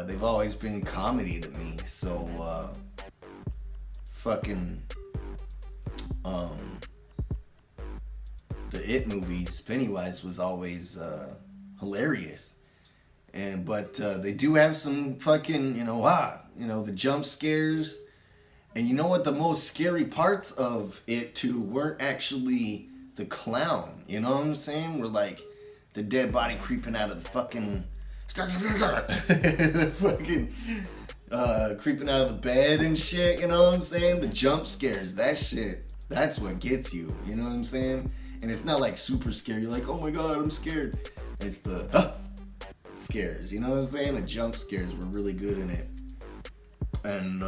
They've always been comedy to me. So, fucking, the It movies, Pennywise was always, hilarious. But they do have some fucking, the jump scares. And you know what? The most scary parts of it, too, weren't actually the clown. You know what I'm saying? We're like the dead body creeping out of the fucking... the fucking... creeping out of the bed and shit, you know what I'm saying? The jump scares, that shit, that's what gets you, you know what I'm saying? And it's not like super scary, you're like, oh my god, I'm scared. It's the scares, you know what I'm saying? The jump scares were really good in it. And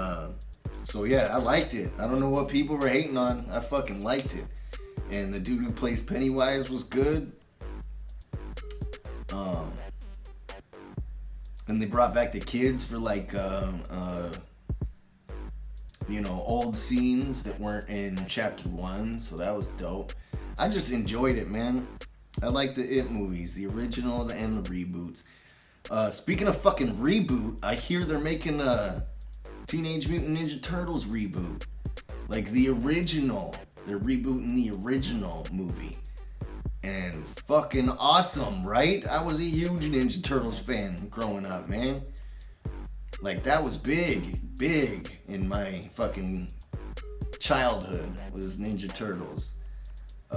so yeah, I liked it. I don't know what people were hating on. I fucking liked it. And the dude who plays Pennywise was good. And they brought back the kids for like old scenes that weren't in chapter 1, so that was dope. I just enjoyed it, man. I like the It movies, the originals and the reboots. Speaking of fucking reboot, I hear they're making a Teenage Mutant Ninja Turtles reboot. Like the original. They're rebooting the original movie. And fucking awesome, right? I was a huge Ninja Turtles fan growing up, man. Like that was big in my fucking childhood was Ninja Turtles.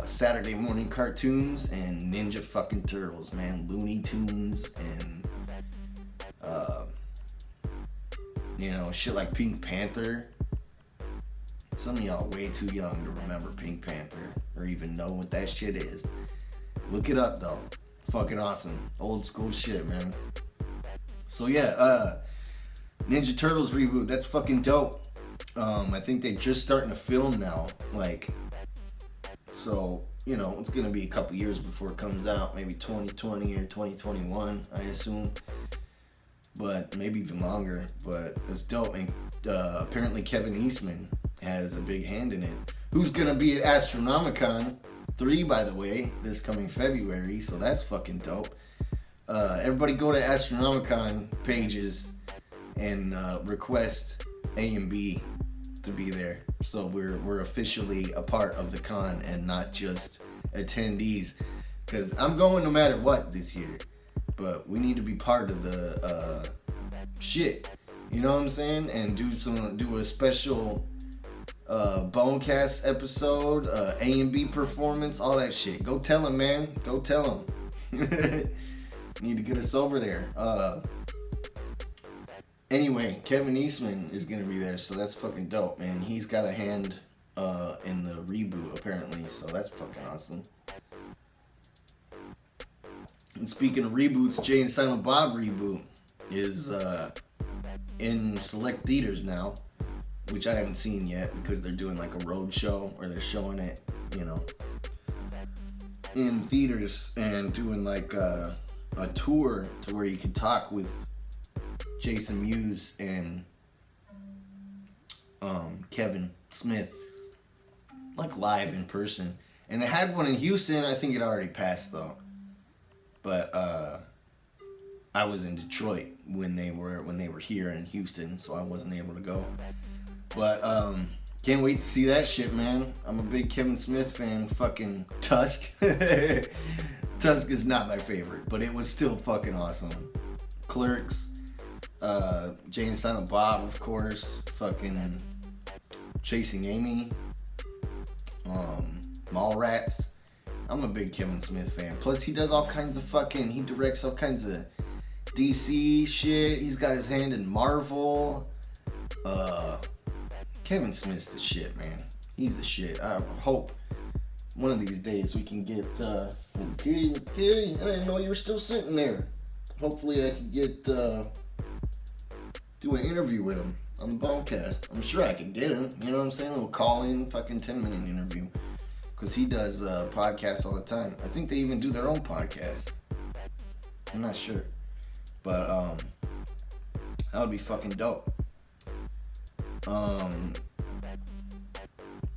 Saturday morning cartoons and Ninja fucking Turtles, man. Looney Tunes and shit like Pink Panther. Some of y'all way too young to remember Pink Panther or even know what that shit is. Look it up though. Fucking awesome. Old school shit, man. So yeah, Ninja Turtles reboot, that's fucking dope. I think they're just starting to film now. So, it's gonna be a couple years before it comes out. Maybe 2020 or 2021, I assume. But maybe even longer. But it's dope. And apparently Kevin Eastman has a big hand in it. Who's gonna be at Astronomicon 3, by the way, this coming February, so that's fucking dope. Everybody go to Astronomicon pages and request AMB to be there, so we're officially a part of the con and not just attendees. Because I'm going no matter what this year, but we need to be part of the shit. You know what I'm saying? And do a special Bonecast episode, AMB performance, all that shit. Go tell him, man. Go tell him. Need to get us over there. Anyway, Kevin Eastman is gonna be there, so that's fucking dope, man. He's got a hand in the reboot apparently, so that's fucking awesome. And speaking of reboots, Jay and Silent Bob reboot is in select theaters now, which I haven't seen yet because they're doing like a road show where they're showing it, in theaters and doing like a tour to where you can talk with Jason Mewes and Kevin Smith, like live in person. And they had one in Houston. I think it already passed though. But I was in Detroit when they were here in Houston, so I wasn't able to go. But can't wait to see that shit, man. I'm a big Kevin Smith fan. Fucking Tusk. Tusk is not my favorite, but it was still fucking awesome. Clerks. Jay and Silent Bob, of course. Fucking Chasing Amy. Mallrats. I'm a big Kevin Smith fan. Plus, he does all kinds of he directs all kinds of DC shit. He's got his hand in Marvel. Kevin Smith's the shit, man. He's the shit. I hope one of these days we can get, Kitty, I didn't know you were still sitting there. Hopefully I could get, do an interview with him on the Bonecast. I'm sure I could get him, you know what I'm saying? We'll call in, fucking 10-minute interview. Because he does podcasts all the time. I think they even do their own podcast. I'm not sure. But, that would be fucking dope.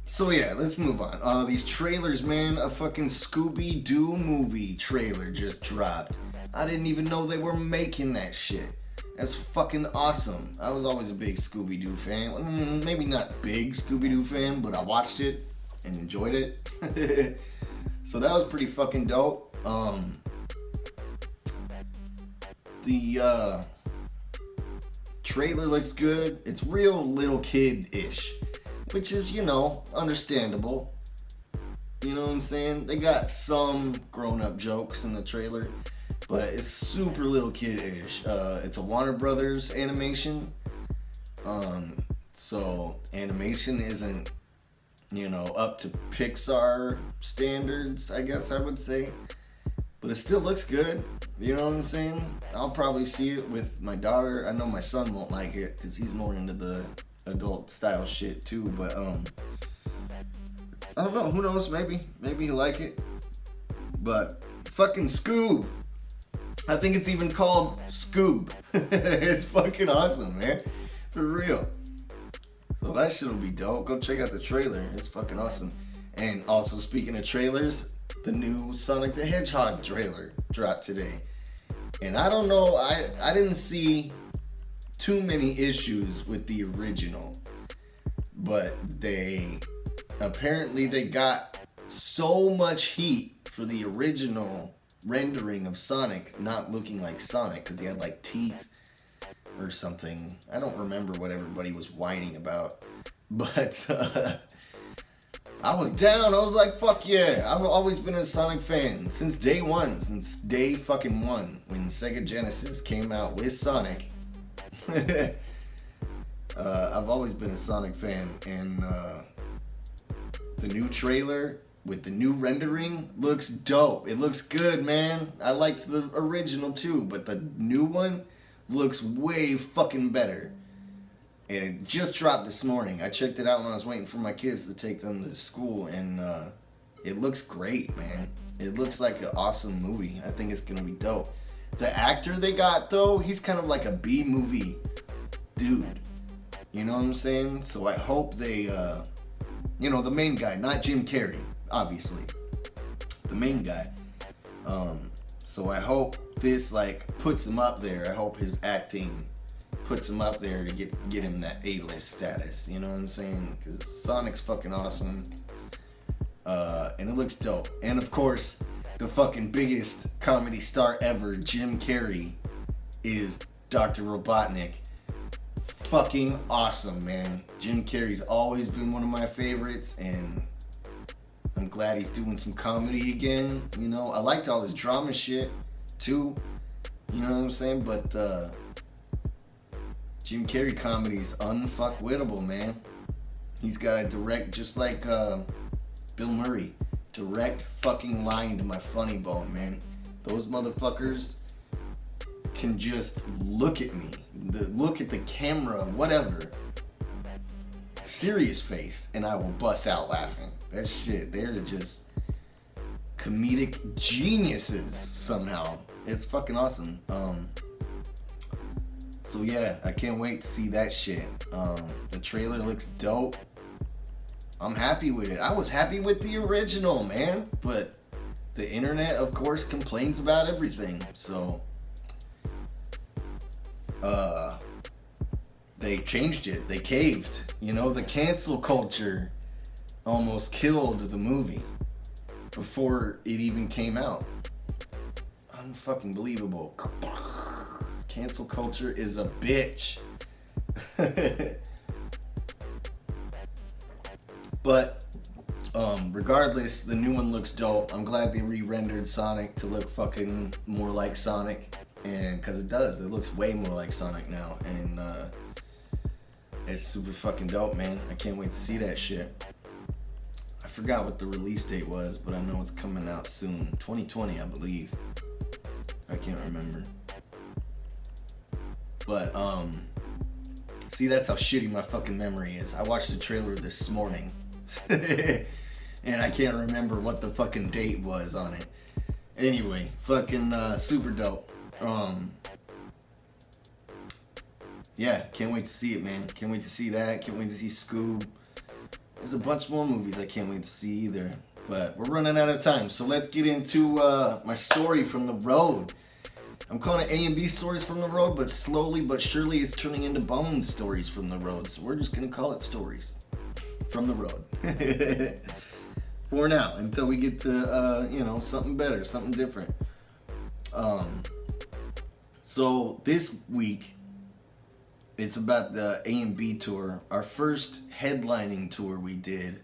So yeah, let's move on. These trailers, man. A fucking Scooby Doo movie trailer just dropped. I didn't even know they were making that shit. That's fucking awesome. I was always a big Scooby Doo fan. Maybe not big Scooby Doo fan, but I watched it and enjoyed it. So that was pretty fucking dope. The trailer looks good. It's real little kid-ish, which is, you know, understandable. You know what I'm saying? They got some grown-up jokes in the trailer, but it's super little kid-ish. It's a Warner Brothers animation. So animation isn't, you know, up to Pixar standards, I guess I would say. But it still looks good. You know what I'm saying? I'll probably see it with my daughter. I know my son won't like it because he's more into the adult style shit too. But I don't know. Who knows? Maybe he'll like it. But fucking Scoob. I think it's even called Scoob. It's fucking awesome, man. For real. So that shit'll be dope. Go check out the trailer. It's fucking awesome. And also, speaking of trailers, the new Sonic the Hedgehog trailer dropped today. And I don't know, I didn't see too many issues with the original. But they got so much heat for the original rendering of Sonic not looking like Sonic because he had like teeth or something. I don't remember what everybody was whining about. But I was down. I was like, fuck yeah. I've always been a Sonic fan since day one. Since day fucking one. When Sega Genesis came out with Sonic. I've always been a Sonic fan. And the new trailer with the new rendering looks dope. It looks good, man. I liked the original too. But the new one looks way fucking better. And it just dropped this morning. I checked it out when I was waiting for my kids to take them to school, and it looks great, man. It looks like an awesome movie. I think it's gonna be dope. The actor they got, though, he's kind of like a B-movie dude. You know what I'm saying? So I hope they, you know, the main guy, not Jim Carrey, obviously. The main guy. So I hope this, like, puts him up there. I hope his acting puts him up there to get him that A-list status, you know what I'm saying? Because Sonic's fucking awesome, and it looks dope. And of course, the fucking biggest comedy star ever, Jim Carrey, is Dr. Robotnik. Fucking awesome, man. Jim Carrey's always been one of my favorites, and I'm glad he's doing some comedy again. You know, I liked all his drama shit, too. You know what I'm saying? But, Jim Carrey comedy's unfuckwittable, man. He's got a direct, just like Bill Murray, direct fucking line to my funny bone, man. Those motherfuckers can just look at me, look at the camera, whatever, serious face, and I will bust out laughing. That shit, they're just comedic geniuses somehow. It's fucking awesome. So yeah, I can't wait to see that shit. The trailer looks dope. I'm happy with it. I was happy with the original, man. But the internet, of course, complains about everything. So, they changed it. They caved. You know, the cancel culture almost killed the movie before it even came out. Unfucking believable. Cancel culture is a bitch. But regardless, the new one looks dope. I'm glad they re-rendered Sonic to look fucking more like Sonic, and because it does, it looks way more like Sonic now, and it's super fucking dope, man. I can't wait to see that shit. I forgot what the release date was, but I know it's coming out soon. 2020, I believe. I can't remember. But, see, that's how shitty my fucking memory is. I watched the trailer this morning. And I can't remember what the fucking date was on it. Anyway, fucking super dope. Yeah, can't wait to see it, man. Can't wait to see that. Can't wait to see Scoob. there's a bunch more movies I can't wait to see either. But we're running out of time, so let's get into my story from the road. I'm calling it AMB Stories from the Road, but slowly but surely it's turning into Bonez Stories from the Road. So we're just going to call it Stories from the Road. For now, until we get to, something better, something different. So this week, it's about the AMB tour. Our first headlining tour we did,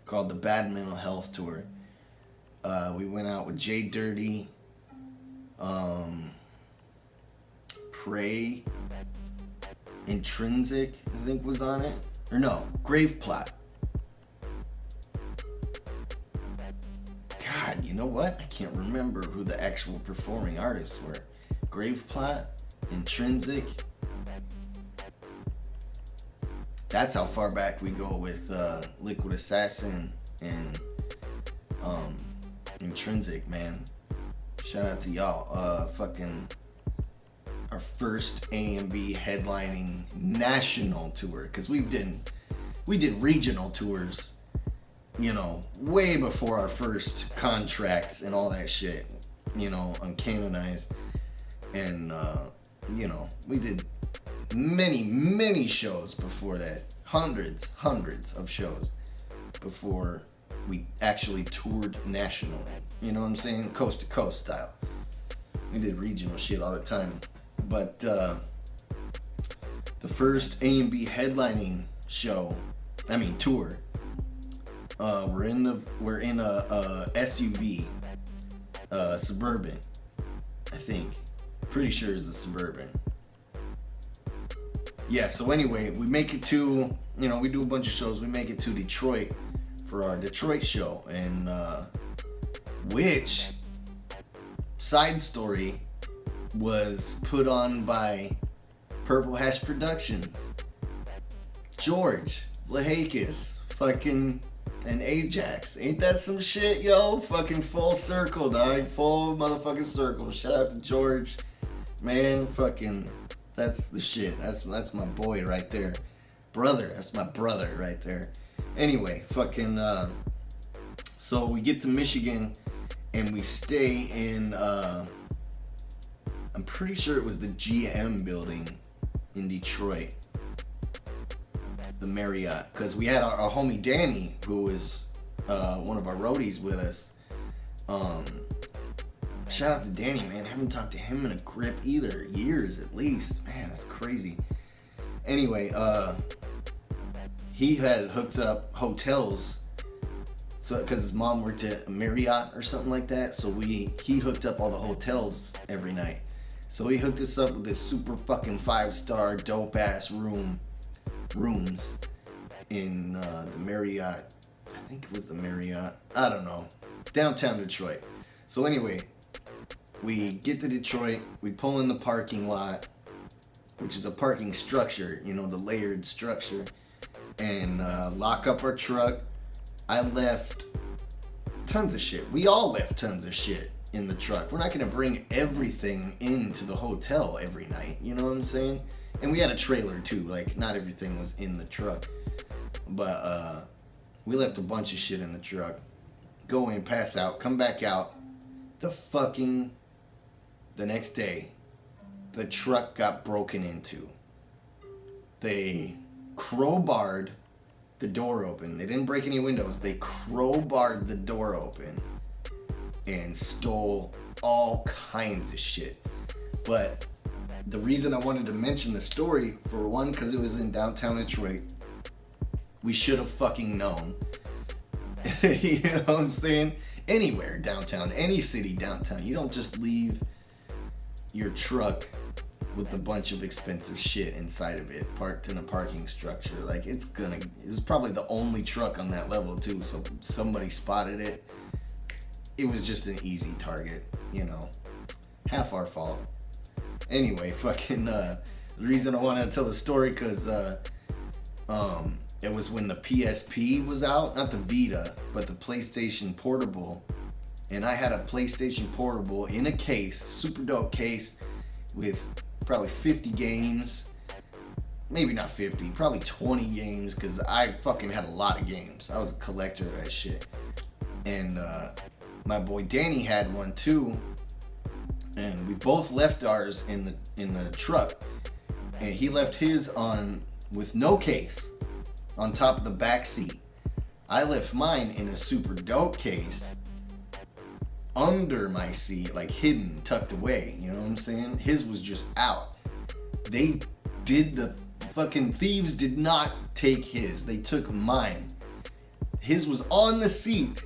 called the Bad Mental Health Tour. We went out with Jay Dirty, Prey, Intrinsic, I think was on it. Or no, Grave Plot. God, you know what? I can't remember who the actual performing artists were. Grave Plot, Intrinsic. That's how far back we go with Liquid Assassin and Intrinsic, man. Shout out to y'all. Our first AMB headlining national tour, because we did regional tours, way before our first contracts and all that shit, uncanonized, and we did many shows before that, hundreds of shows before we actually toured nationally. You know what I'm saying? Coast to coast style. We did regional shit all the time. But the first AMB headlining tour, we're in a SUV, Suburban, I think. Pretty sure it's the Suburban. Yeah, so anyway, we make it to, we do a bunch of shows. We make it to Detroit for our Detroit show. And, which, side story, was put on by Purple Hash Productions. George Vlahakis, and Ajax. Ain't that some shit, yo? Fucking full circle, dog. Full motherfucking circle. Shout out to George. Man, that's the shit. That's my boy right there. Brother. That's my brother right there. Anyway, so we get to Michigan and we stay in, I'm pretty sure it was the GM building in Detroit. The Marriott. Because we had our homie Danny, who was one of our roadies with us. Shout out to Danny, man. I haven't talked to him in a grip either. Years at least. Man, that's crazy. Anyway, he had hooked up hotels, so because his mom worked at a Marriott or something like that. So he hooked up all the hotels every night. So he hooked us up with this super fucking 5-star dope ass rooms in the Marriott. I think it was the Marriott. I don't know. Downtown Detroit. So anyway, we get to Detroit, we pull in the parking lot, which is a parking structure, the layered structure, and lock up our truck. I left tons of shit. We all left tons of shit in the truck. We're not going to bring everything into the hotel every night, you know what I'm saying? And we had a trailer too, not everything was in the truck. But we left a bunch of shit in the truck. Go in, pass out, come back out. The next day, the truck got broken into. They crowbarred the door open. They didn't break any windows. They crowbarred the door open and stole all kinds of shit. But the reason I wanted to mention the story, for one, because it was in downtown Detroit, we should have fucking known. You know what I'm saying? Anywhere downtown, any city downtown, you don't just leave your truck with a bunch of expensive shit inside of it, parked in a parking structure. It was probably the only truck on that level too, so somebody spotted it. It was just an easy target, half our fault. Anyway, the reason I wanted to tell the story, because it was when the PSP was out, not the Vita, but the PlayStation Portable. And I had a PlayStation Portable in a case, super dope case, with probably 50 games, maybe not 50, probably 20 games, because I fucking had a lot of games. I was a collector of that shit. And my boy Danny had one too, and we both left ours in the truck, and he left his on with no case on top of the back seat. I left mine in a super dope case under my seat, like hidden, tucked away, you know what I'm saying? His was just out. The fucking thieves did not take his, they took mine. His was on the seat,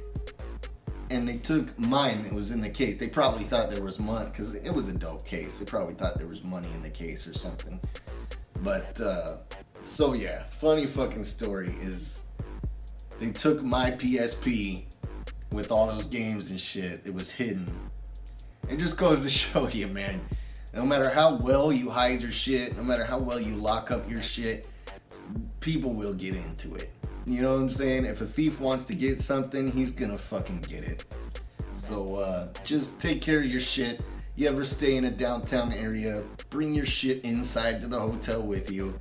and they took mine that was in the case. They probably thought there was money, because it was a dope case. They probably thought there was money in the case or something. But, so yeah, funny fucking story is they took my PSP with all those games and shit. It was hidden. It just goes to show you, man, no matter how well you hide your shit, no matter how well you lock up your shit, people will get into it. You know what I'm saying? If a thief wants to get something, he's gonna fucking get it. So, just take care of your shit. You ever stay in a downtown area, bring your shit inside to the hotel with you.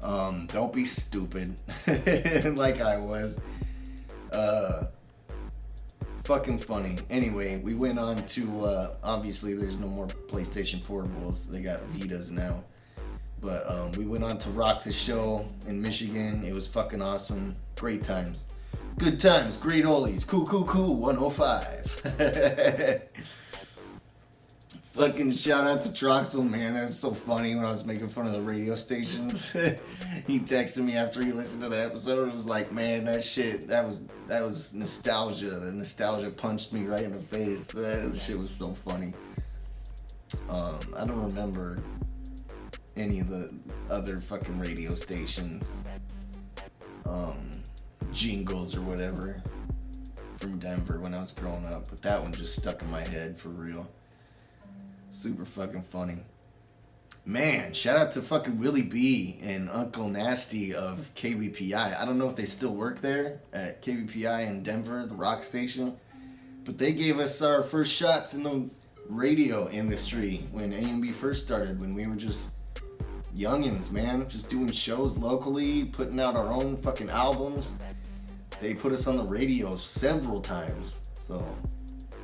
Don't be stupid like I was. Fucking funny. Anyway, we went on to, obviously there's no more PlayStation Portables. They got Vitas now. But we went on to rock the show in Michigan. It was fucking awesome. Great times. Good times. Great oldies. Cool, 105. Fucking shout out to Troxel, man. That's so funny when I was making fun of the radio stations. He texted me after he listened to the episode. It was like, man, that shit, that was nostalgia. The nostalgia punched me right in the face. That shit was so funny. I don't remember any of the other fucking radio stations jingles or whatever from Denver when I was growing up, but that one just stuck in my head for real. Super fucking funny. Man, shout out to fucking Willie B and Uncle Nasty of KBPI. I don't know if they still work there at KBPI in Denver, the rock station, but they gave us our first shots in the radio industry when AMB first started, when we were just youngins, man, just doing shows locally, putting out our own fucking albums. They put us on the radio several times, so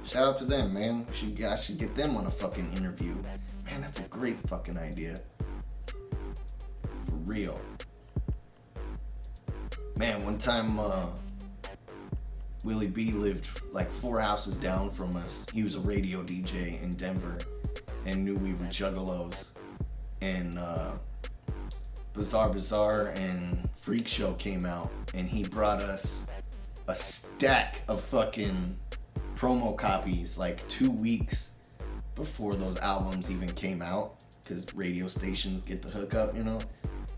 shout out to them, man. I should get them on a fucking interview. Man, that's a great fucking idea. For real. Man, one time, Willie B lived like 4 houses down from us. He was a radio DJ in Denver and knew we were juggalos. And Bizarre and Freak Show came out, and he brought us a stack of fucking promo copies like 2 weeks before those albums even came out, because radio stations get the hookup, you know.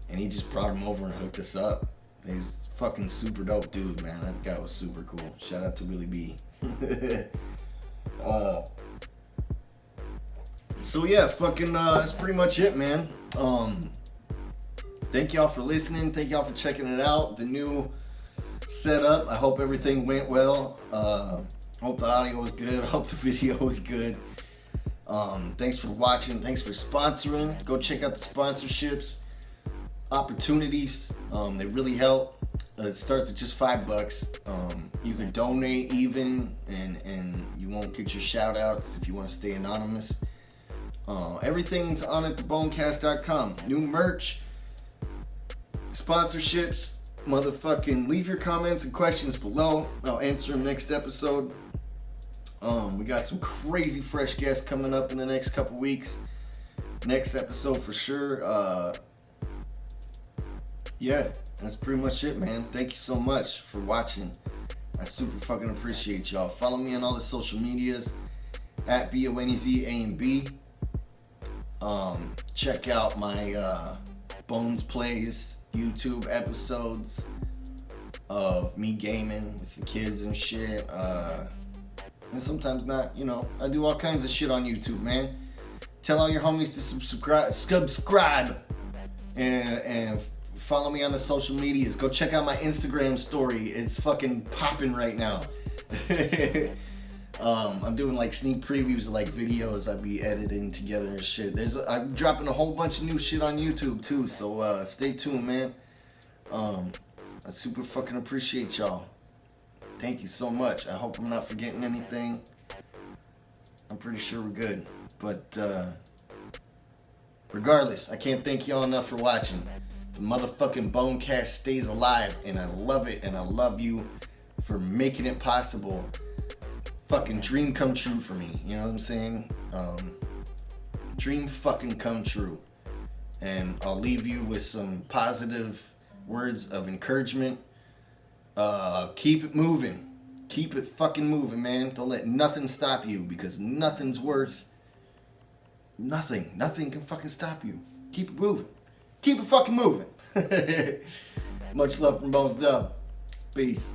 And he just brought them over and hooked us up. He's fucking super dope dude, man. That guy was super cool. Shout out to Willie B. So yeah, fucking that's pretty much it, man. Thank y'all for listening. Thank y'all for checking it out. The new setup. I hope everything went well. Hope the audio was good. Hope the video was good. Thanks for watching. Thanks for sponsoring. Go check out the sponsorships opportunities. They really help. It starts at just $5. You can donate even, and you won't get your shout outs if you want to stay anonymous. Everything's on at thebonecast.com. New merch, sponsorships, motherfucking leave your comments and questions below. I'll answer them next episode. We got some crazy fresh guests coming up in the next couple weeks. Next episode for sure. Yeah, that's pretty much it, man. Thank you so much for watching. I super fucking appreciate y'all. Follow me on all the social medias at Bonez AMB. Check out my Bones Plays YouTube episodes of me gaming with the kids and shit. And sometimes not, you know. I do all kinds of shit on YouTube, man. Tell all your homies to subscribe and follow me on the social medias. Go check out my Instagram story. It's fucking popping right now. I'm doing like sneak previews of like videos I'll be editing together and shit. I'm dropping a whole bunch of new shit on YouTube too, so stay tuned, man. I super fucking appreciate y'all. Thank you so much. I hope I'm not forgetting anything. I'm pretty sure we're good. But regardless, I can't thank y'all enough for watching. The motherfucking Bonecast stays alive, and I love it, and I love you for making it possible. Fucking dream come true for me. You know what I'm saying? Dream fucking come true. And I'll leave you with some positive words of encouragement. Keep it moving. Keep it fucking moving, man. Don't let nothing stop you, because nothing's worth nothing. Nothing can fucking stop you. Keep it moving. Keep it fucking moving. Much love from Bonez Dubb. Peace.